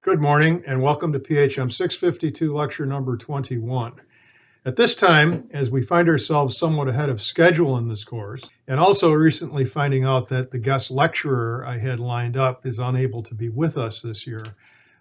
Good morning and welcome to PHM 652 lecture number 21. At this time, as we find ourselves somewhat ahead of schedule in this course, and also recently finding out that the guest lecturer I had lined up is unable to be with us this year,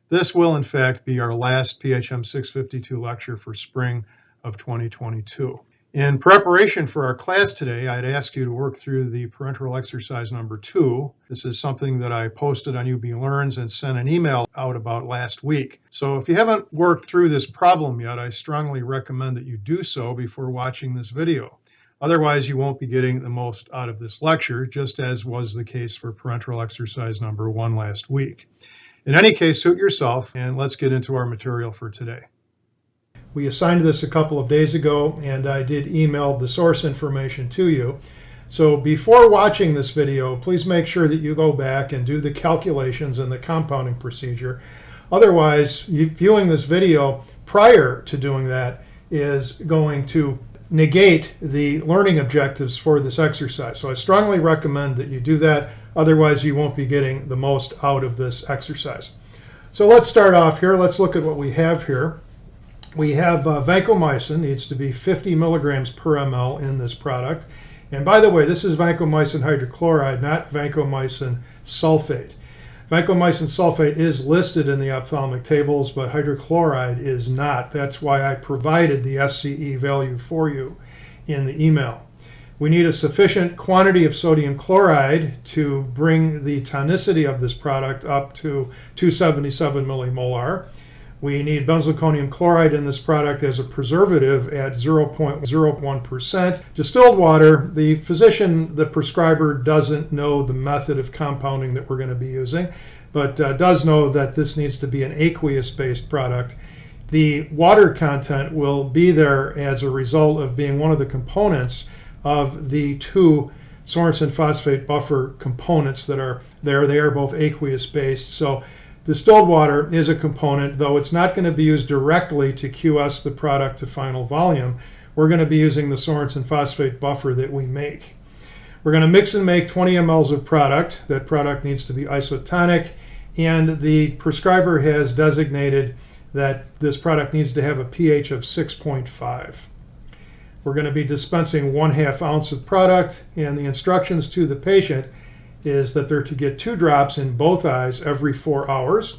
this will in fact be our last PHM 652 lecture for spring of 2022. In preparation for our class today, I'd ask you to work through the parenteral exercise number 2. This is something that I posted on UB Learns and sent an email out about last week. So if you haven't worked through this problem yet, I strongly recommend that you do so before watching this video. Otherwise, you won't be getting the most out of this lecture, just as was the case for parenteral exercise number 1 last week. In any case, suit yourself, and let's get into our material for today. We assigned this a couple of days ago, and I did email the source information to you. So before watching this video, please make sure that you go back and do the calculations and the compounding procedure. Otherwise, viewing this video prior to doing that is going to negate the learning objectives for this exercise. So I strongly recommend that you do that. Otherwise, you won't be getting the most out of this exercise. So let's start off here. Let's look at what we have here. We have vancomycin, needs to be 50 milligrams per ml in this product. And by the way, this is vancomycin hydrochloride, not vancomycin sulfate. Vancomycin sulfate is listed in the ophthalmic tables, but hydrochloride is not. That's why I provided the SCE value for you in the email. We need a sufficient quantity of sodium chloride to bring the tonicity of this product up to 277 millimolar. We need benzalkonium chloride in this product as a preservative at 0.01%. Distilled water, the physician, the prescriber, doesn't know the method of compounding that we're going to be using, but does know that this needs to be an aqueous-based product. The water content will be there as a result of being one of the components of the two Sorensen phosphate buffer components that are there. They are both aqueous-based. So distilled water is a component, though it's not going to be used directly to QS the product to final volume. We're going to be using the Sorensen phosphate buffer that we make. We're going to mix and make 20 mLs of product. That product needs to be isotonic, and the prescriber has designated that this product needs to have a pH of 6.5. We're going to be dispensing 1/2 ounce of product, and the instructions to the patient is that they're to get 2 drops in both eyes every 4 hours,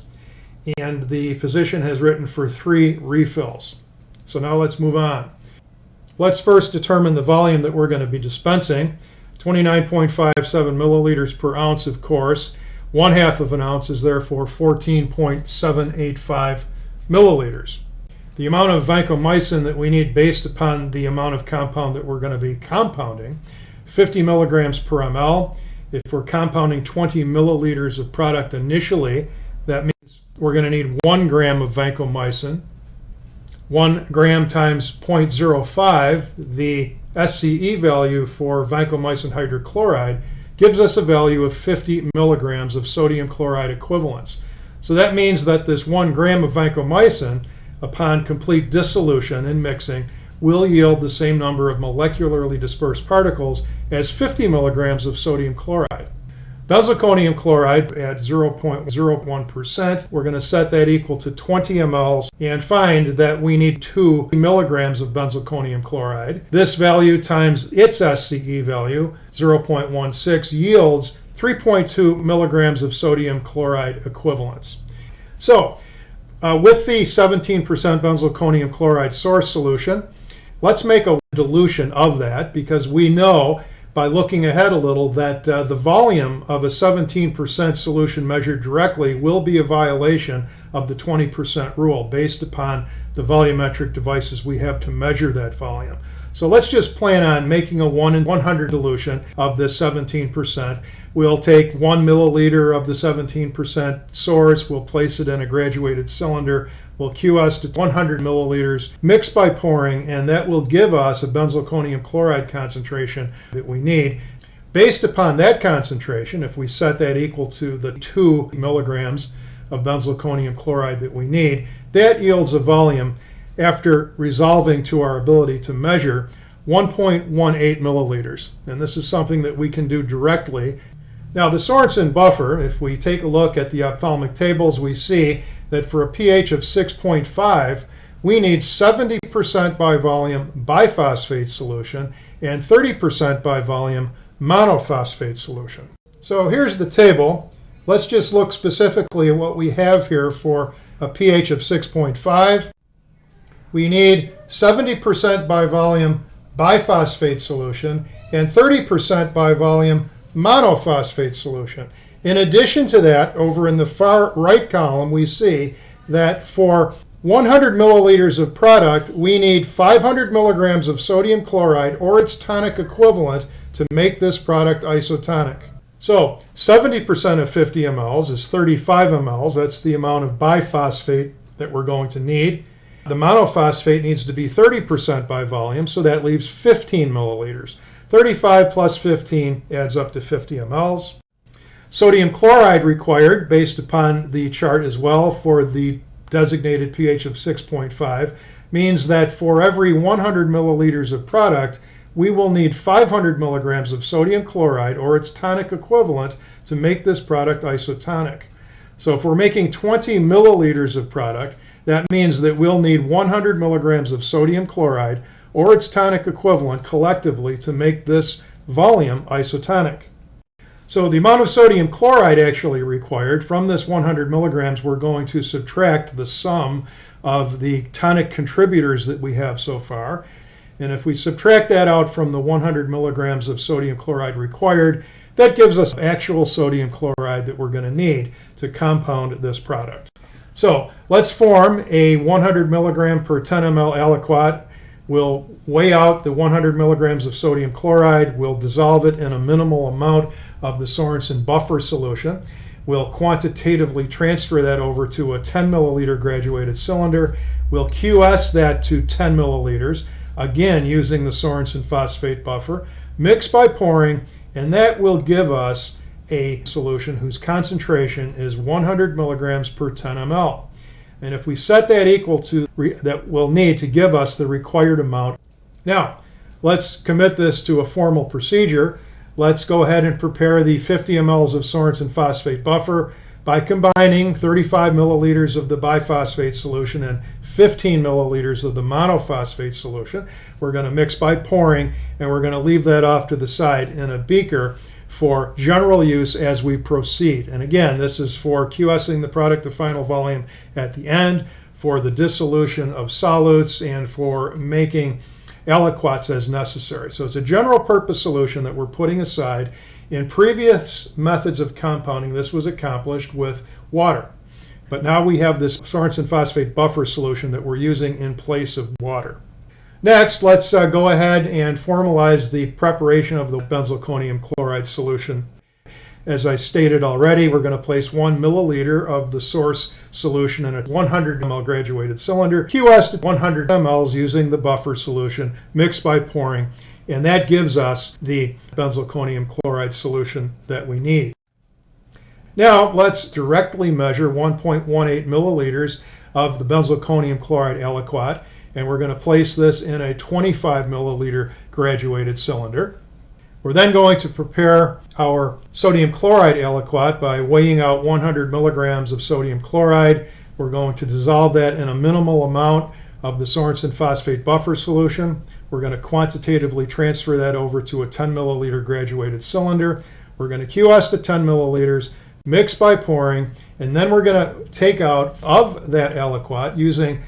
and the physician has written for 3 refills. So now let's move on. Let's first determine the volume that we're going to be dispensing. 29.57 milliliters per ounce, of course. 1/2 of an ounce is therefore 14.785 milliliters. The amount of vancomycin that we need based upon the amount of compound that we're going to be compounding, 50 milligrams per ml. If we're compounding 20 milliliters of product initially, that means we're going to need 1 gram of vancomycin. 1 gram times 0.05, the SCE value for vancomycin hydrochloride, gives us a value of 50 milligrams of sodium chloride equivalents. So that means that this 1 gram of vancomycin, upon complete dissolution and mixing, will yield the same number of molecularly dispersed particles as 50 milligrams of sodium chloride. Benzalkonium chloride at 0.01%, we're going to set that equal to 20 mLs and find that we need 2 milligrams of benzalkonium chloride. This value times its SCE value, 0.16, yields 3.2 milligrams of sodium chloride equivalents. So, with the 17% benzalkonium chloride source solution, let's make a dilution of that, because we know by looking ahead a little that the volume of a 17% solution measured directly will be a violation of the 20% rule based upon the volumetric devices we have to measure that volume. So let's just plan on making a 1 in 100 dilution of this 17%. We'll take 1 milliliter of the 17% source, we'll place it in a graduated cylinder, we'll QS to 100 milliliters, mix by pouring, and that will give us a benzalkonium chloride concentration that we need. Based upon that concentration, if we set that equal to the 2 milligrams of benzalkonium chloride that we need, that yields a volume, after resolving to our ability to measure, 1.18 milliliters. And this is something that we can do directly. Now the Sorensen buffer, if we take a look at the ophthalmic tables, we see that for a pH of 6.5, we need 70% by volume biphosphate solution and 30% by volume monophosphate solution. So here's the table. Let's just look specifically at what we have here for a pH of 6.5. We need 70% by volume biphosphate solution and 30% by volume monophosphate solution. In addition to that, over in the far right column, we see that for 100 milliliters of product, we need 500 milligrams of sodium chloride or its tonic equivalent to make this product isotonic. So 70% of 50 mLs is 35 mLs. That's the amount of biphosphate that we're going to need. The monophosphate needs to be 30% by volume, so that leaves 15 milliliters. 35 plus 15 adds up to 50 mLs. Sodium chloride required, based upon the chart as well, for the designated pH of 6.5, means that for every 100 milliliters of product, we will need 500 milligrams of sodium chloride or its tonic equivalent to make this product isotonic. So if we're making 20 milliliters of product, that means that we'll need 100 milligrams of sodium chloride or its tonic equivalent collectively to make this volume isotonic. So the amount of sodium chloride actually required from this 100 milligrams, we're going to subtract the sum of the tonic contributors that we have so far. And if we subtract that out from the 100 milligrams of sodium chloride required, that gives us actual sodium chloride that we're going to need to compound this product. So let's form a 100 milligram per 10 ml aliquot. We'll weigh out the 100 milligrams of sodium chloride. We'll dissolve it in a minimal amount of the Sorensen buffer solution. We'll quantitatively transfer that over to a 10 milliliter graduated cylinder. We'll QS that to 10 milliliters, again using the Sorensen phosphate buffer. Mix by pouring, and that will give us a solution whose concentration is 100 milligrams per 10 ml. And if we set that equal to that, we'll need to give us the required amount. Now, let's commit this to a formal procedure. Let's go ahead and prepare the 50 mLs of Sorensen phosphate buffer by combining 35 milliliters of the biphosphate solution and 15 milliliters of the monophosphate solution. We're going to mix by pouring, and we're going to leave that off to the side in a beaker for general use as we proceed. And again, this is for QSing the product to final volume at the end, for the dissolution of solutes, and for making aliquots as necessary. So it's a general purpose solution that we're putting aside. In previous methods of compounding, this was accomplished with water. But now we have this Sorensen phosphate buffer solution that we're using in place of water. Next, let's go ahead and formalize the preparation of the benzalkonium chloride solution. As I stated already, we're going to place 1 milliliter of the source solution in a 100 ml graduated cylinder, QS to 100 mLs using the buffer solution, mixed by pouring, and that gives us the benzalkonium chloride solution that we need. Now, let's directly measure 1.18 milliliters of the benzalkonium chloride aliquot, and we're going to place this in a 25 milliliter graduated cylinder. We're then going to prepare our sodium chloride aliquot by weighing out 100 milligrams of sodium chloride. We're going to dissolve that in a minimal amount of the Sorensen phosphate buffer solution. We're going to quantitatively transfer that over to a 10 milliliter graduated cylinder. We're going to QS to 10 milliliters, mix by pouring, and then we're going to take out of that aliquot using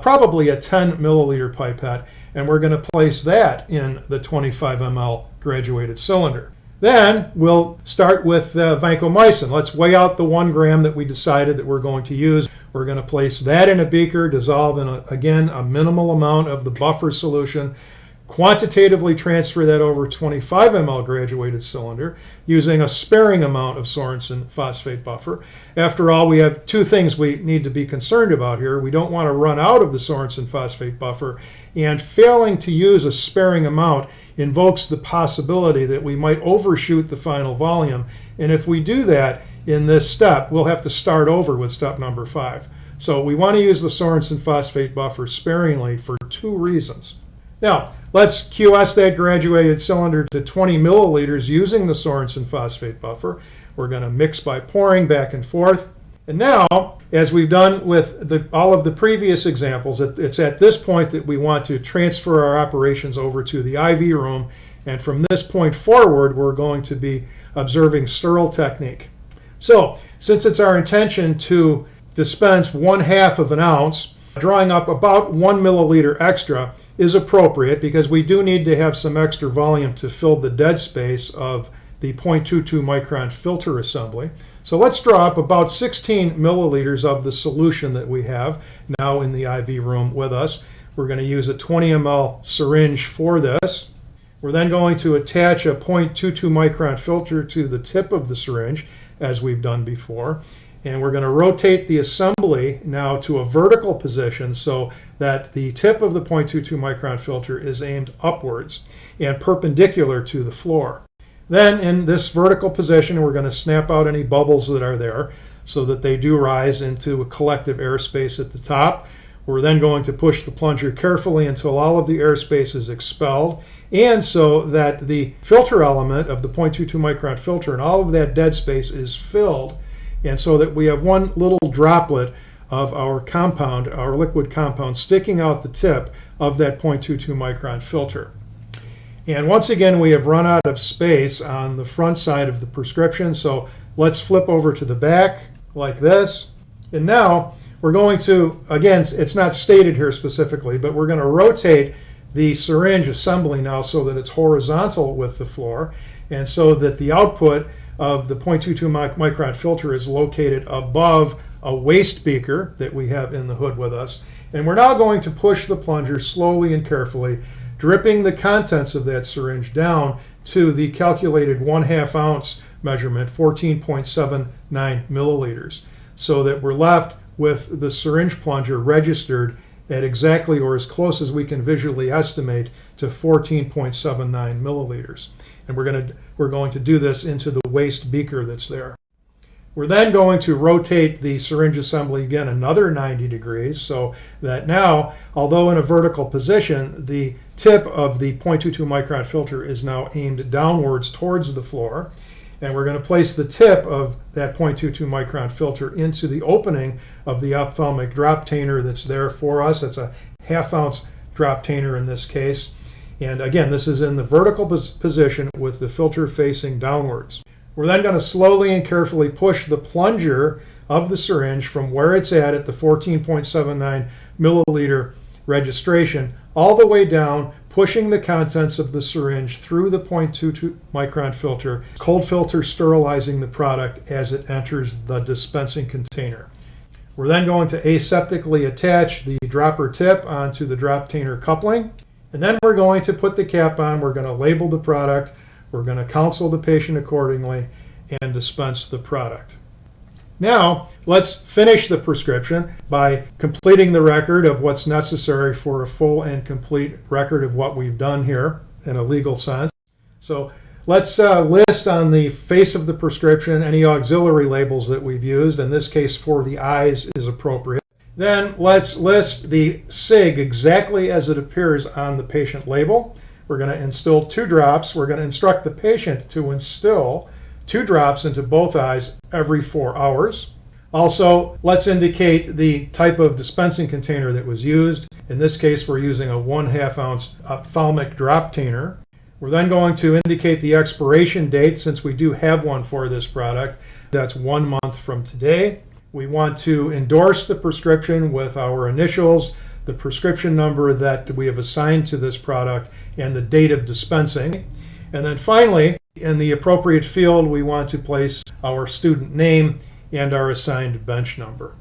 probably a 10 milliliter pipette, and we're going to place that in the 25 ml graduated cylinder. Then we'll start with vancomycin. Let's weigh out the 1 gram that we decided that we're going to use. We're going to place that in a beaker, dissolve in, again, a minimal amount of the buffer solution, quantitatively transfer that over 25 ml graduated cylinder using a sparing amount of Sorensen phosphate buffer. After all, we have 2 things we need to be concerned about here. We don't want to run out of the Sorensen phosphate buffer, and failing to use a sparing amount invokes the possibility that we might overshoot the final volume. And if we do that in this step, we'll have to start over with step number 5. So we want to use the Sorensen phosphate buffer sparingly for 2 reasons. Now, let's QS that graduated cylinder to 20 milliliters using the Sorensen phosphate buffer. We're going to mix by pouring back and forth. And now, as we've done with all of the previous examples, it's at this point that we want to transfer our operations over to the IV room. And from this point forward, we're going to be observing sterile technique. So, since it's our intention to dispense 1/2 of an ounce, drawing up about 1 milliliter extra is appropriate because we do need to have some extra volume to fill the dead space of the 0.22 micron filter assembly. So let's draw up about 16 milliliters of the solution that we have now in the IV room with us. We're going to use a 20 ml syringe for this. We're then going to attach a 0.22 micron filter to the tip of the syringe, as we've done before. And we're going to rotate the assembly now to a vertical position so that the tip of the 0.22 micron filter is aimed upwards and perpendicular to the floor. Then in this vertical position, we're going to snap out any bubbles that are there so that they do rise into a collective airspace at the top. We're then going to push the plunger carefully until all of the airspace is expelled, and so that the filter element of the 0.22 micron filter and all of that dead space is filled, and so that we have one little droplet of our compound, our liquid compound, sticking out the tip of that 0.22 micron filter. And once again, we have run out of space on the front side of the prescription, so let's flip over to the back like this. And now we're going to, again, it's not stated here specifically, but we're going to rotate the syringe assembly now so that it's horizontal with the floor, and so that the output of the 0.22 micron filter is located above a waste beaker that we have in the hood with us. And we're now going to push the plunger slowly and carefully, dripping the contents of that syringe down to the calculated 1/2 ounce measurement, 14.79 milliliters, so that we're left with the syringe plunger registered at exactly, or as close as we can visually estimate, to 14.79 milliliters. And we're going to do this into the waste beaker that's there. We're then going to rotate the syringe assembly again another 90 degrees so that now, although in a vertical position, the tip of the 0.22 micron filter is now aimed downwards towards the floor. And we're going to place the tip of that 0.22 micron filter into the opening of the ophthalmic drop tainer that's there for us. It's a 1/2 ounce drop tainer in this case. And again, this is in the vertical position with the filter facing downwards. We're then going to slowly and carefully push the plunger of the syringe from where it's at the 14.79 milliliter registration all the way down, pushing the contents of the syringe through the 0.22 micron filter, cold filter sterilizing the product as it enters the dispensing container. We're then going to aseptically attach the dropper tip onto the drop tainer coupling, and then we're going to put the cap on. We're going to label the product, we're going to counsel the patient accordingly, and dispense the product. Now, let's finish the prescription by completing the record of what's necessary for a full and complete record of what we've done here in a legal sense. So let's list on the face of the prescription any auxiliary labels that we've used. In this case, for the eyes is appropriate. Then let's list the SIG exactly as it appears on the patient label. We're going to instill 2 drops. We're going to instruct the patient to instill 2 drops into both eyes every 4 hours. Also, let's indicate the type of dispensing container that was used. In this case, we're using a 1/2 ounce ophthalmic drop tainer. We're then going to indicate the expiration date, since we do have one for this product. That's 1 month from today. We want to endorse the prescription with our initials, the prescription number that we have assigned to this product, and the date of dispensing. And then finally, in the appropriate field, we want to place our student name and our assigned bench number.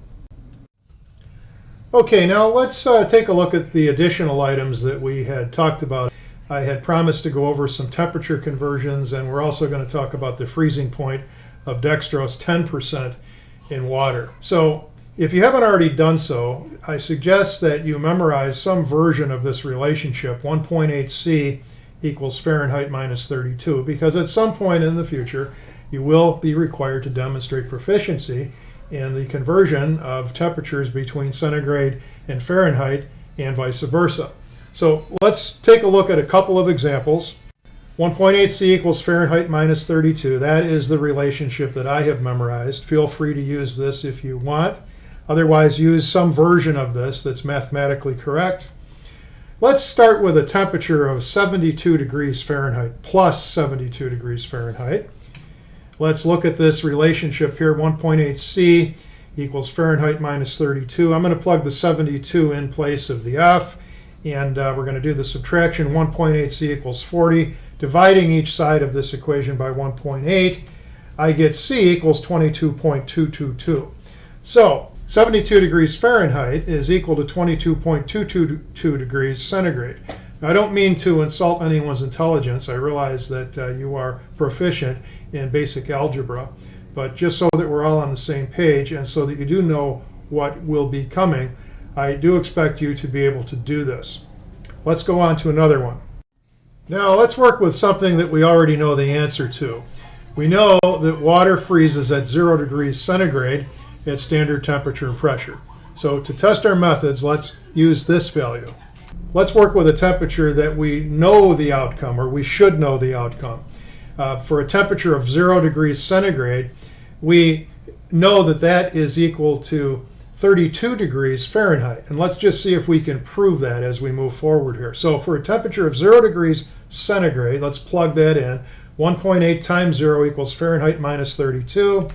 Okay, now let's take a look at the additional items that we had talked about. I had promised to go over some temperature conversions, and we're also going to talk about the freezing point of dextrose 10% in water. So if you haven't already done so, I suggest that you memorize some version of this relationship, 1.8 C equals Fahrenheit minus 32, because at some point in the future, you will be required to demonstrate proficiency in the conversion of temperatures between centigrade and Fahrenheit and vice versa. So let's take a look at a couple of examples. 1.8 C equals Fahrenheit minus 32. That is the relationship that I have memorized. Feel free to use this if you want. Otherwise, use some version of this that's mathematically correct. Let's start with a temperature of 72 degrees Fahrenheit plus 72 degrees Fahrenheit. Let's look at this relationship here. 1.8 C equals Fahrenheit minus 32. I'm going to plug the 72 in place of the F, and we're going to do the subtraction. 1.8 C equals 40. Dividing each side of this equation by 1.8, I get C equals 22.222. So 72 degrees Fahrenheit is equal to 22.222 degrees centigrade. Now, I don't mean to insult anyone's intelligence. I realize that you are proficient in basic algebra, but just so that we're all on the same page and so that you do know what will be coming, I do expect you to be able to do this. Let's go on to another one. Now let's work with something that we already know the answer to. We know that water freezes at 0 degrees centigrade at standard temperature and pressure. So to test our methods, let's use this value. Let's work with a temperature that we know the outcome, or we should know the outcome. For a temperature of 0 degrees centigrade, we know that that is equal to 32 degrees Fahrenheit. And let's just see if we can prove that as we move forward here. So for a temperature of 0 degrees centigrade, let's plug that in. 1.8 times 0 equals Fahrenheit minus 32.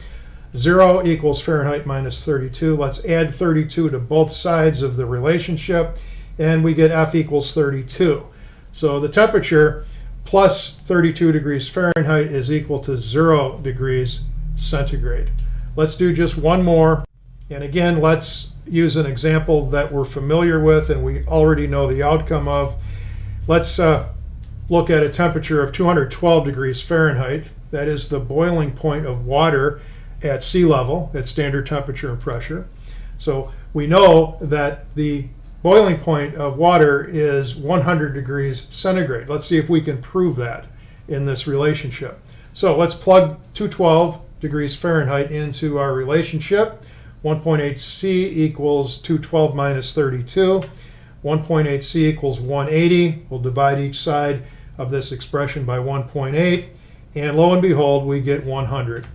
0 equals Fahrenheit minus 32. Let's add 32 to both sides of the relationship, and we get F equals 32. So the temperature plus 32 degrees Fahrenheit is equal to 0 degrees centigrade. Let's do just one more. And again, let's use an example that we're familiar with and we already know the outcome of. Let's look at a temperature of 212 degrees Fahrenheit. That is the boiling point of water at sea level at standard temperature and pressure. So we know that the boiling point of water is 100 degrees centigrade. Let's see if we can prove that in this relationship. So let's plug 212 degrees Fahrenheit into our relationship. 1.8 C equals 212 minus 32. 1.8 C equals 180. We'll divide each side of this expression by 1.8, and lo and behold, we get 100.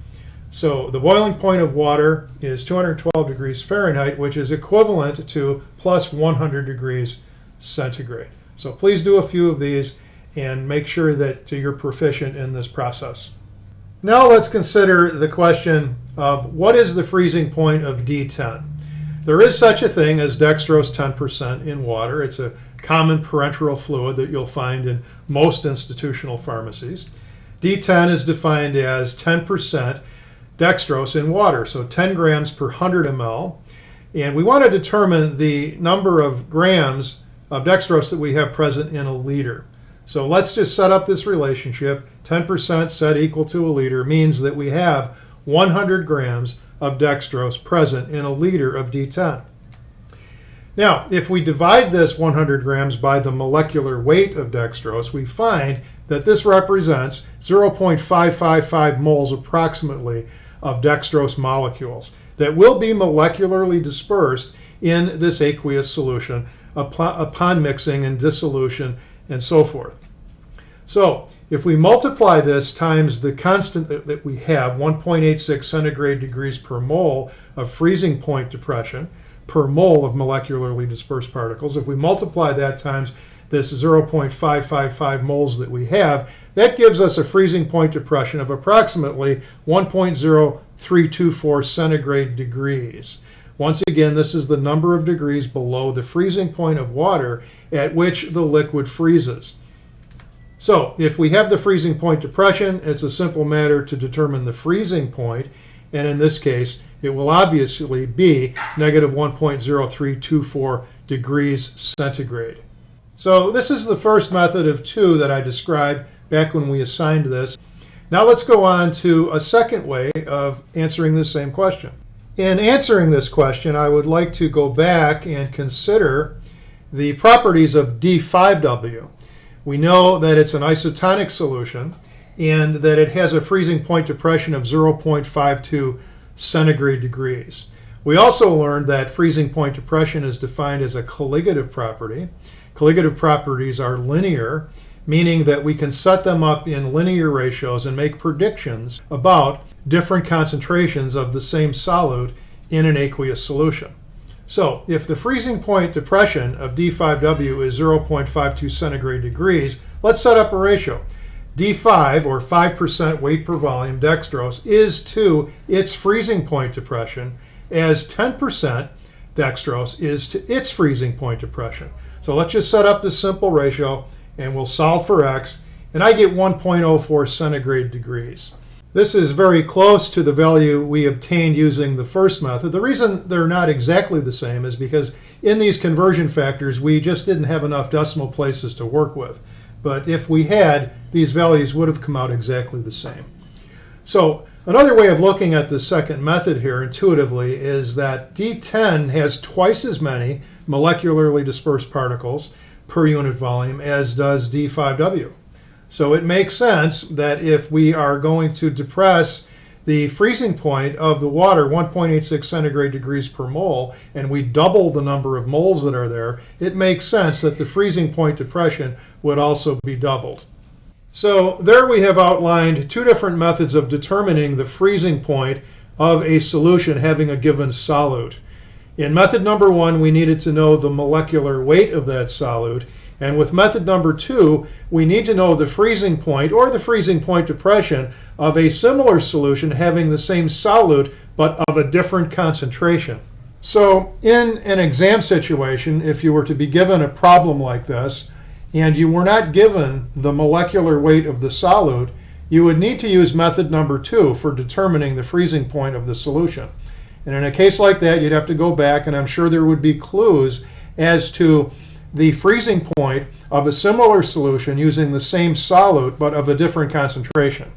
So the boiling point of water is 212 degrees Fahrenheit, which is equivalent to plus 100 degrees centigrade. So please do a few of these and make sure that you're proficient in this process. Now let's consider the question of what is the freezing point of D10. There is such a thing as dextrose 10% in water. It's a common parenteral fluid that you'll find in most institutional pharmacies. D10 is defined as 10% dextrose in water, so 10 grams per 100 ml. And we want to determine the number of grams of dextrose that we have present in a liter. So let's just set up this relationship. 10% set equal to a liter means that we have 100 grams of dextrose present in a liter of D10. Now, if we divide this 100 grams by the molecular weight of dextrose, we find that this represents 0.555 moles approximately of dextrose molecules that will be molecularly dispersed in this aqueous solution upon mixing and dissolution and so forth. So if we multiply this times the constant that we have, 1.86 centigrade degrees per mole of freezing point depression per mole of molecularly dispersed particles, if we multiply that times this 0.555 moles that we have, that gives us a freezing point depression of approximately 1.0324 centigrade degrees. Once again, this is the number of degrees below the freezing point of water at which the liquid freezes. So if we have the freezing point depression, it's a simple matter to determine the freezing point, and in this case, it will obviously be negative 1.0324 degrees centigrade. So this is the first method of two that I described back when we assigned this. Now let's go on to a second way of answering the same question. In answering this question, I would like to go back and consider the properties of D5W. We know that it's an isotonic solution and that it has a freezing point depression of 0.52 centigrade degrees. We also learned that freezing point depression is defined as a colligative property. Colligative properties are linear, meaning that we can set them up in linear ratios and make predictions about different concentrations of the same solute in an aqueous solution. So if the freezing point depression of D5W is 0.52 centigrade degrees, let's set up a ratio. D5, or 5% weight per volume dextrose, is to its freezing point depression as 10% dextrose is to its freezing point depression. So let's just set up this simple ratio and we'll solve for x, and I get 1.04 centigrade degrees. This is very close to the value we obtained using the first method. The reason they're not exactly the same is because in these conversion factors we just didn't have enough decimal places to work with. But if we had, these values would have come out exactly the same. So another way of looking at the second method here intuitively is that D10 has twice as many molecularly dispersed particles per unit volume as does D5W. So it makes sense that if we are going to depress the freezing point of the water 1.86 centigrade degrees per mole, and we double the number of moles that are there, it makes sense that the freezing point depression would also be doubled. So there we have outlined two different methods of determining the freezing point of a solution having a given solute. In method number one, we needed to know the molecular weight of that solute. And with method number two, we need to know the freezing point or the freezing point depression of a similar solution having the same solute but of a different concentration. So in an exam situation, if you were to be given a problem like this and you were not given the molecular weight of the solute, you would need to use method number two for determining the freezing point of the solution. And in a case like that, you'd have to go back, and I'm sure there would be clues as to the freezing point of a similar solution using the same solute but of a different concentration.